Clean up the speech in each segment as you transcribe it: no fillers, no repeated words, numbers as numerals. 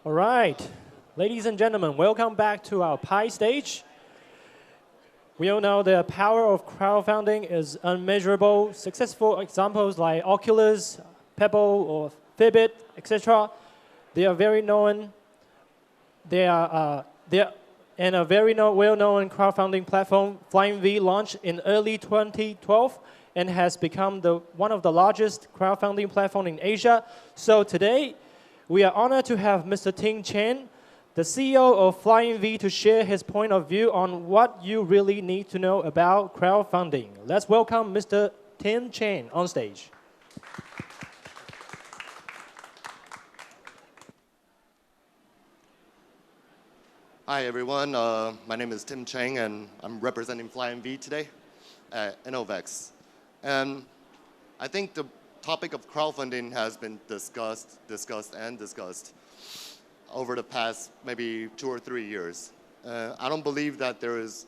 All right, ladies and gentlemen, welcome back to our Pi stage. We all know the power of crowdfunding is unmeasurable. Successful examples like Oculus, Pebble, or Fitbit, etc. They are very known. And a very well-known crowdfunding platform, flyingV, launched in early 2012 and has become one of the largest crowdfunding platforms in Asia. So today, we are honored to have Mr. Cheng, the CEO of flyingV, to share his point of view on what you really need to know about crowdfunding. Let's welcome Mr. Cheng on stage. Hi, everyone. My name is Cheng, and I'm representing flyingV today at InnoVEX. And I think the topic of crowdfunding has been discussed over the past maybe 2 or 3 years. I don't believe that there is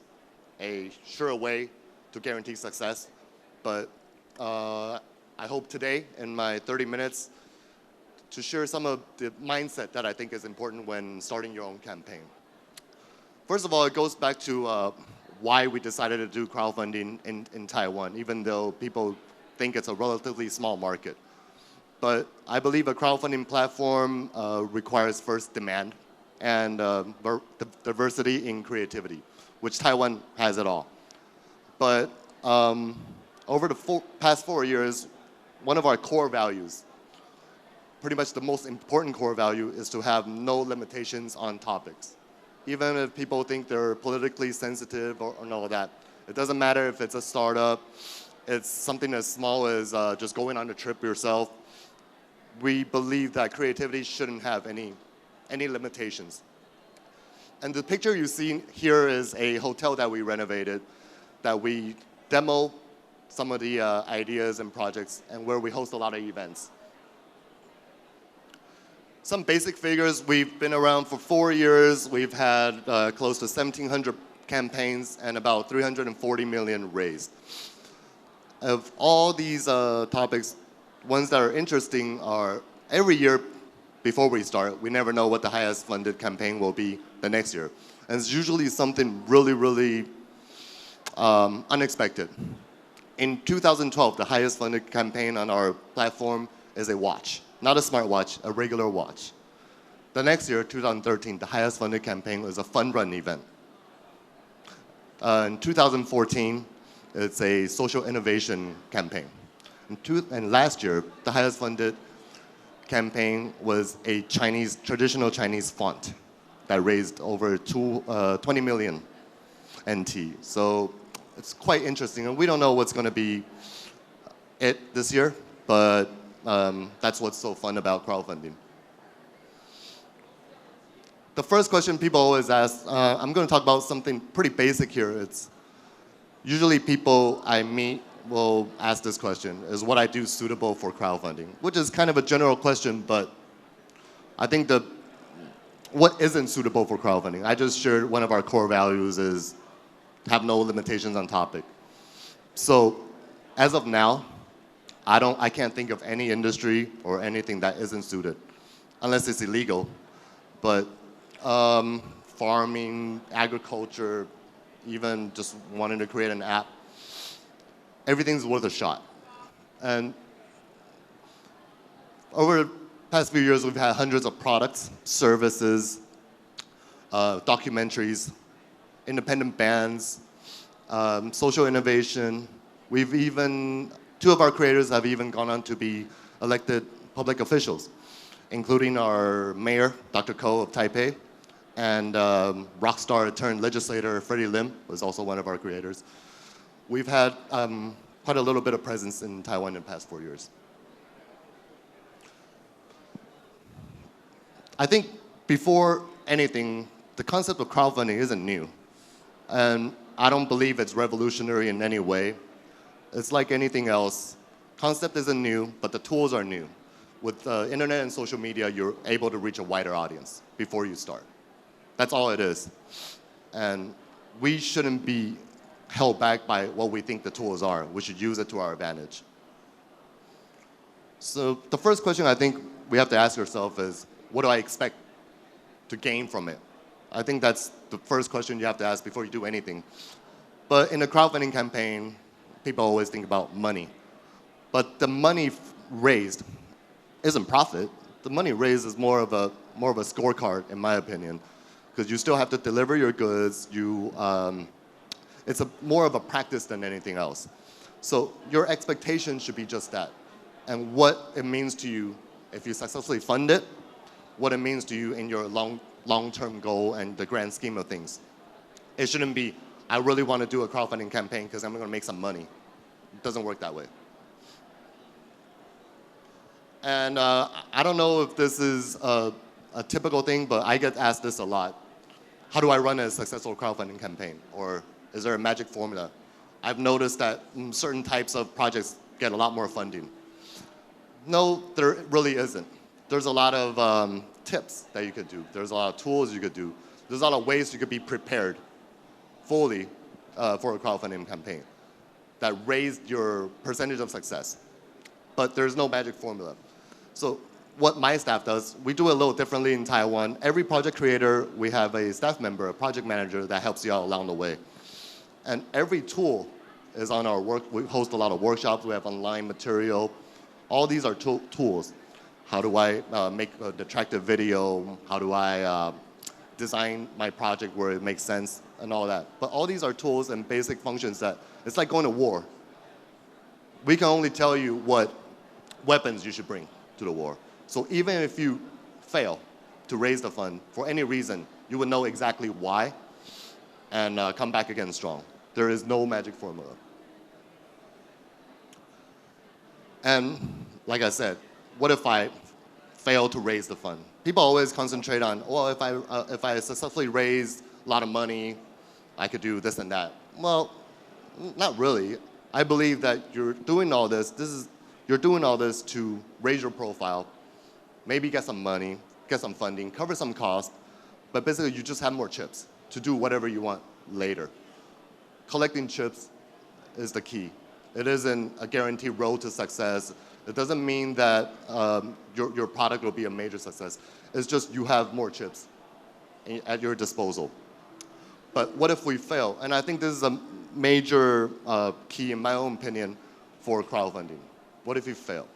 a sure way to guarantee success, but I hope today, in my 30 minutes, to share some of the mindset that I think is important when starting your own campaign. First of all, it goes back to why we decided to do crowdfunding in Taiwan, even though people think it's a relatively small market. But I believe a crowdfunding platform requires first demand and diversity in creativity, which Taiwan has it all. But over the past 4 years, one of our core values, pretty much the most important core value, is to have no limitations on topics. Even if people think they're politically sensitive or all of that. It doesn't matter if it's a startup, it's something as small as just going on a trip yourself. We believe that creativity shouldn't have any limitations. And the picture you see here is a hotel that we renovated, that we demo some of the ideas and projects, and where we host a lot of events. Some basic figures: we've been around for 4 years. We've had close to 1,700 campaigns and about 340 million raised. Of all these topics, ones that are interesting are every year before we start, we never know what the highest funded campaign will be the next year. And it's usually something really, really unexpected. In 2012, the highest funded campaign on our platform is a watch. Not a smartwatch, a regular watch. The next year, 2013, the highest funded campaign was a fun run event. In 2014, it's a social innovation campaign. And last year, the highest funded campaign was a traditional Chinese font that raised over 20 million NT. So it's quite interesting. And we don't know what's going to be it this year, but that's what's so fun about crowdfunding. The first question people always ask, I'm going to talk about something pretty basic here. It's usually people I meet will ask this question: is what I do suitable for crowdfunding? Which is kind of a general question, but I think what isn't suitable for crowdfunding? I just shared one of our core values is have no limitations on topic. So as of now, I can't think of any industry or anything that isn't suited, unless it's illegal. But farming, agriculture, even just wanting to create an app, everything's worth a shot. And over the past few years, we've had hundreds of products, services, documentaries, independent bands, social innovation. Two of our creators have even gone on to be elected public officials, including our mayor, Dr. Ko of Taipei, and rock star turned legislator Freddie Lim was also one of our creators. We've had quite a little bit of presence in Taiwan in the past 4 years. I think before anything, the concept of crowdfunding isn't new. And I don't believe it's revolutionary in any way. It's like anything else. Concept isn't new, but the tools are new. With internet and social media, you're able to reach a wider audience before you start. That's all it is. And we shouldn't be held back by what we think the tools are. We should use it to our advantage. So the first question I think we have to ask ourselves is, what do I expect to gain from it? I think that's the first question you have to ask before you do anything. But in a crowdfunding campaign, people always think about money. But the money raised isn't profit. The money raised is more of a scorecard, in my opinion, because you still have to deliver your goods. It's more of a practice than anything else. So your expectation should be just that, and what it means to you if you successfully fund it, what it means to you in your long-term goal and the grand scheme of things. It shouldn't be, I really want to do a crowdfunding campaign because I'm going to make some money. It doesn't work that way. And I don't know if this is a typical thing, but I get asked this a lot. How do I run a successful crowdfunding campaign? Or is there a magic formula? I've noticed that certain types of projects get a lot more funding. No, there really isn't. There's a lot of tips that you could do. There's a lot of tools you could do. There's a lot of ways you could be prepared fully for a crowdfunding campaign that raised your percentage of success. But there's no magic formula. So what my staff does, we do it a little differently in Taiwan. Every project creator, we have a staff member, a project manager that helps you out along the way. And every tool is on our work. We host a lot of workshops. We have online material. All these are tools. How do I make an attractive video? How do I design my project where it makes sense and all that? But all these are tools and basic functions that, it's like going to war. We can only tell you what weapons you should bring to the war. So even if you fail to raise the fund for any reason, you would know exactly why and come back again strong. There is no magic formula. And like I said, what if I fail to raise the fund? People always concentrate on, well, if I successfully raise a lot of money, I could do this and that. Well, not really. I believe that you're doing all this. You're doing all this to raise your profile, maybe get some money, get some funding, cover some costs, but basically you just have more chips to do whatever you want later. Collecting chips is the key. It isn't a guaranteed road to success. It doesn't mean that your product will be a major success. It's just you have more chips at your disposal. But what if we fail? And I think this is a major key, in my own opinion, for crowdfunding. What if you fail?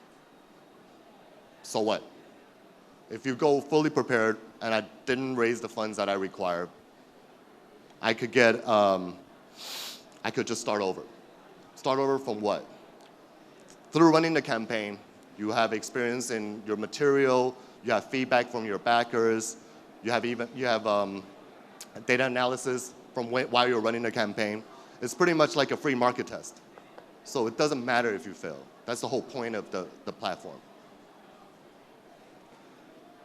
So what? If you go fully prepared and I didn't raise the funds that I require, I could just start over. Start over from what? Through running the campaign, you have experience in your material, you have feedback from your backers, you have data analysis from while you're running the campaign. It's pretty much like a free market test. So it doesn't matter if you fail. That's the whole point of the platform.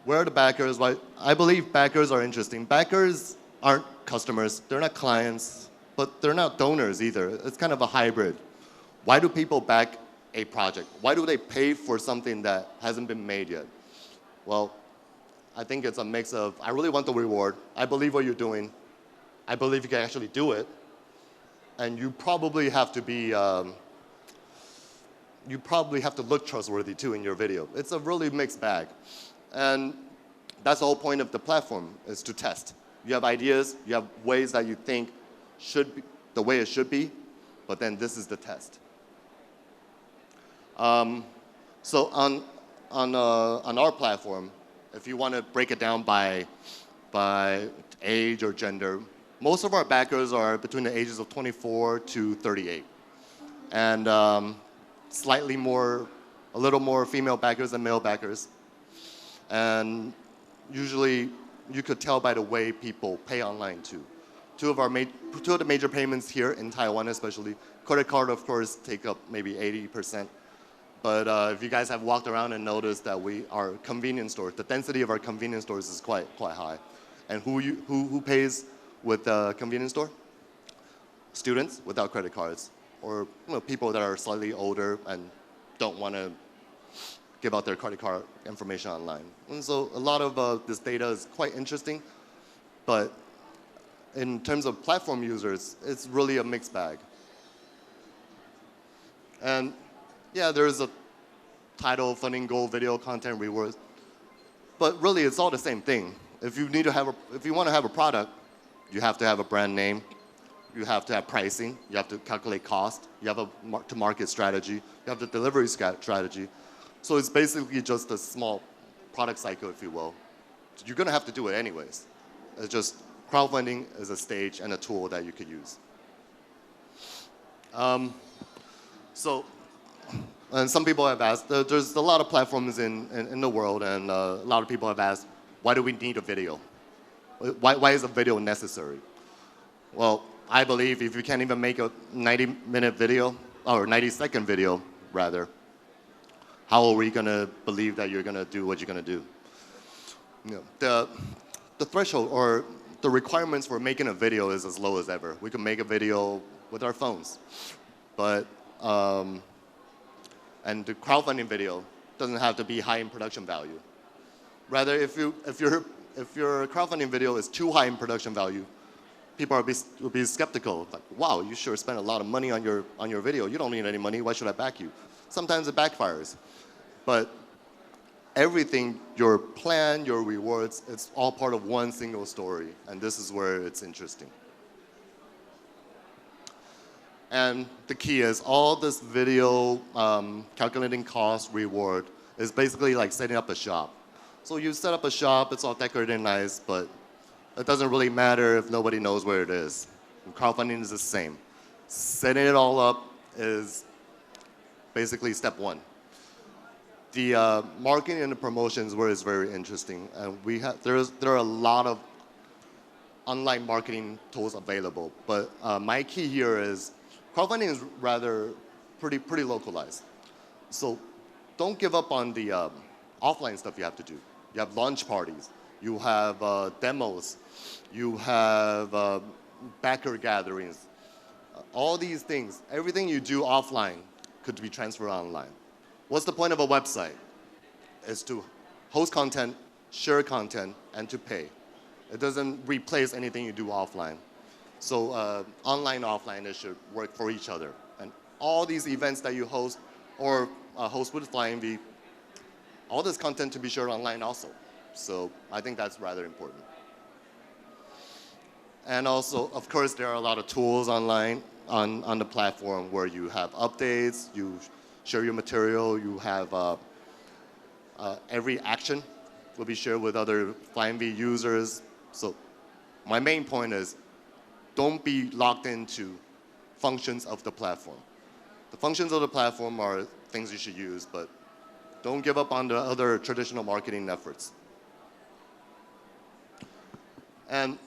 Where are the backers? Well, I believe backers are interesting. Backers aren't customers, they're not clients, but they're not donors either. It's kind of a hybrid. Why do people back a project? Why do they pay for something that hasn't been made yet? Well, I think it's a mix of, I really want the reward, I believe what you're doing, I believe you can actually do it, and you probably have to be, you probably have to look trustworthy too in your video. It's a really mixed bag. And that's the whole point of the platform, is to test. You have ideas, you have ways that you think should be the way it should be, but then this is the test. So on our platform, if you want to break it down by age or gender, most of our backers are between the ages of 24 to 38. And slightly more, a little more female backers than male backers. And usually you could tell by the way people pay online too. Two of the major payments here in Taiwan especially, credit card of course take up maybe 80%. But if you guys have walked around and noticed that our convenience stores, the density of our convenience stores is quite high. And who pays with the convenience store? Students without credit cards, or people that are slightly older and don't want to give out their credit card information online. And so a lot of this data is quite interesting, but in terms of platform users, it's really a mixed bag. And yeah, there's a title, funding goal, video, content, rewards, but really it's all the same thing. if you want to have a product, you have to have a brand name, you have to have pricing, you have to calculate cost, you have a to-market strategy, you have the delivery strategy. So it's basically just a small product cycle, if you will. You're going to have to do it anyways. It's just crowdfunding is a stage and a tool that you could use. And some people have asked, there's a lot of platforms in the world, and a lot of people have asked, why do we need a video? Why is a video necessary? Well, I believe if you can't even make a 90-minute video, or 90-second video, rather, how are we going to believe that you're going to do what you're going to do? You know, the threshold or the requirements for making a video is as low as ever. We can make a video with our phones, but and the crowdfunding video doesn't have to be high in production value. Rather, if your crowdfunding video is too high in production value, people will be skeptical. Like, wow, you sure spent a lot of money on your video. You don't need any money. Why should I back you? Sometimes it backfires, but everything, your plan, your rewards, it's all part of one single story, and this is where it's interesting. And the key is all this video calculating cost, reward is basically like setting up a shop. So you set up a shop, it's all decorated and nice, but it doesn't really matter if nobody knows where it is. And crowdfunding is the same. Setting it all up is basically step one. The marketing and the promotions where it's very interesting. And there are a lot of online marketing tools available, but my key here is crowdfunding is rather pretty localized. So don't give up on the offline stuff you have to do. You have launch parties, you have demos, you have backer gatherings. All these things, everything you do offline could be transferred online. What's the point of a website? It's to host content, share content, and to pay. It doesn't replace anything you do offline. So online, offline, it should work for each other. And all these events that you host or host with flyingV, all this content to be shared online also. So I think that's rather important. And also, of course, there are a lot of tools online on the platform where you have updates, you share your material, you have every action will be shared with other flyingV users. So my main point is, don't be locked into functions of the platform. The functions of the platform are things you should use, but don't give up on the other traditional marketing efforts. And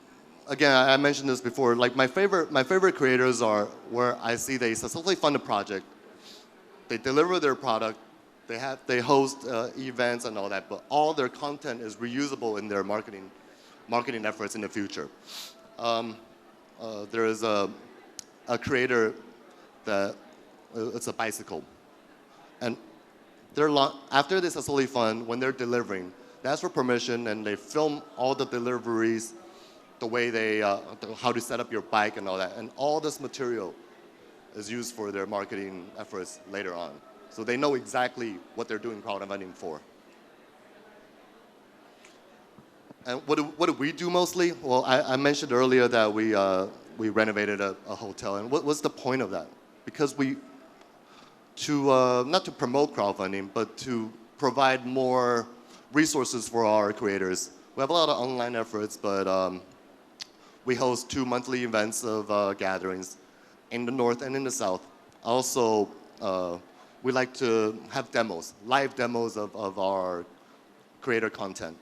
again, I mentioned this before, like my favorite creators are where I see they successfully fund a project, they deliver their product, they host events and all that, but all their content is reusable in their marketing efforts in the future. There is a creator that it's a bicycle, and after they successfully fund, when they're delivering, they ask for permission and they film all the deliveries, the way how to set up your bike and all that, and all this material is used for their marketing efforts later on. So they know exactly what they're doing crowdfunding for. And what do we do mostly? Well, I mentioned earlier that we renovated a hotel, and what's the point of that? Because not to promote crowdfunding, but to provide more resources for our creators. We have a lot of online efforts, but we host 2 monthly events of gatherings in the north and in the south. Also, we like to have demos, live demos of our creator content.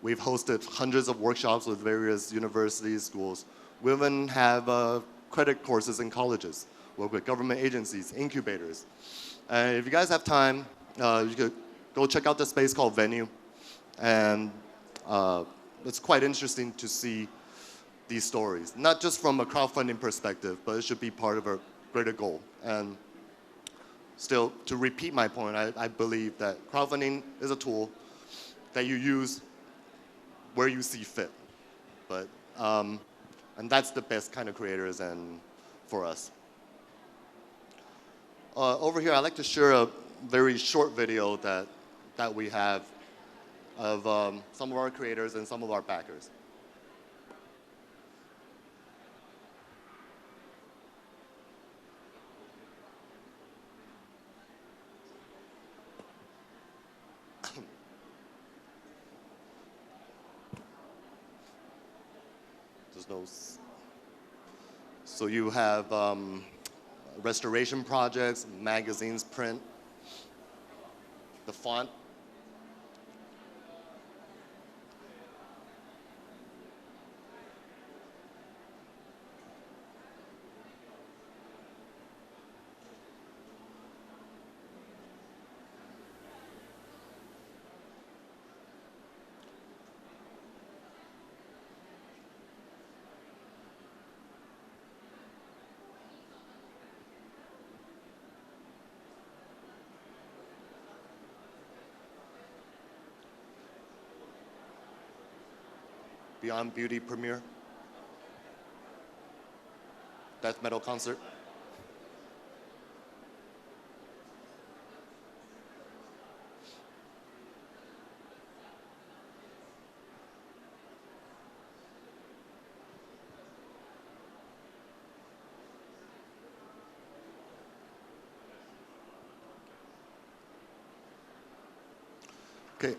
We've hosted hundreds of workshops with various universities, schools. We even have credit courses in colleges, work with government agencies, incubators. And if you guys have time, you could go check out the space called Venue. And it's quite interesting to see these stories, not just from a crowdfunding perspective, but it should be part of a greater goal. And still, to repeat my point, I believe that crowdfunding is a tool that you use where you see fit. But, and that's the best kind of creators and for us. Over here, I'd like to share a very short video that we have of some of our creators and some of our backers. There's no. So you have restoration projects, magazines, print, the font. Beyond Beauty premiere, death metal concert. Okay.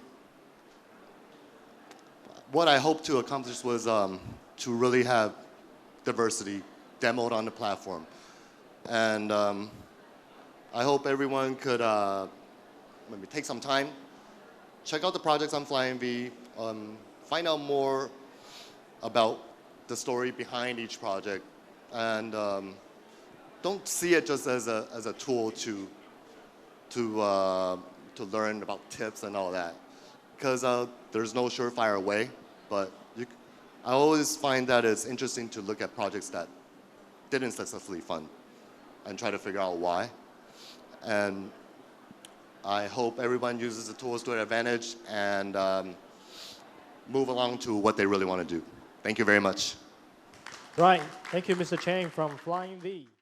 What I hope to accomplish was to really have diversity demoed on the platform. And I hope everyone could maybe take some time, check out the projects on flyingV, find out more about the story behind each project, and don't see it just as a tool to learn about tips and all that, because there's no surefire way. But I always find that it's interesting to look at projects that didn't successfully fund and try to figure out why. And I hope everyone uses the tools to their advantage and move along to what they really want to do. Thank you very much. Right. Thank you, Mr. Cheng from flyingV.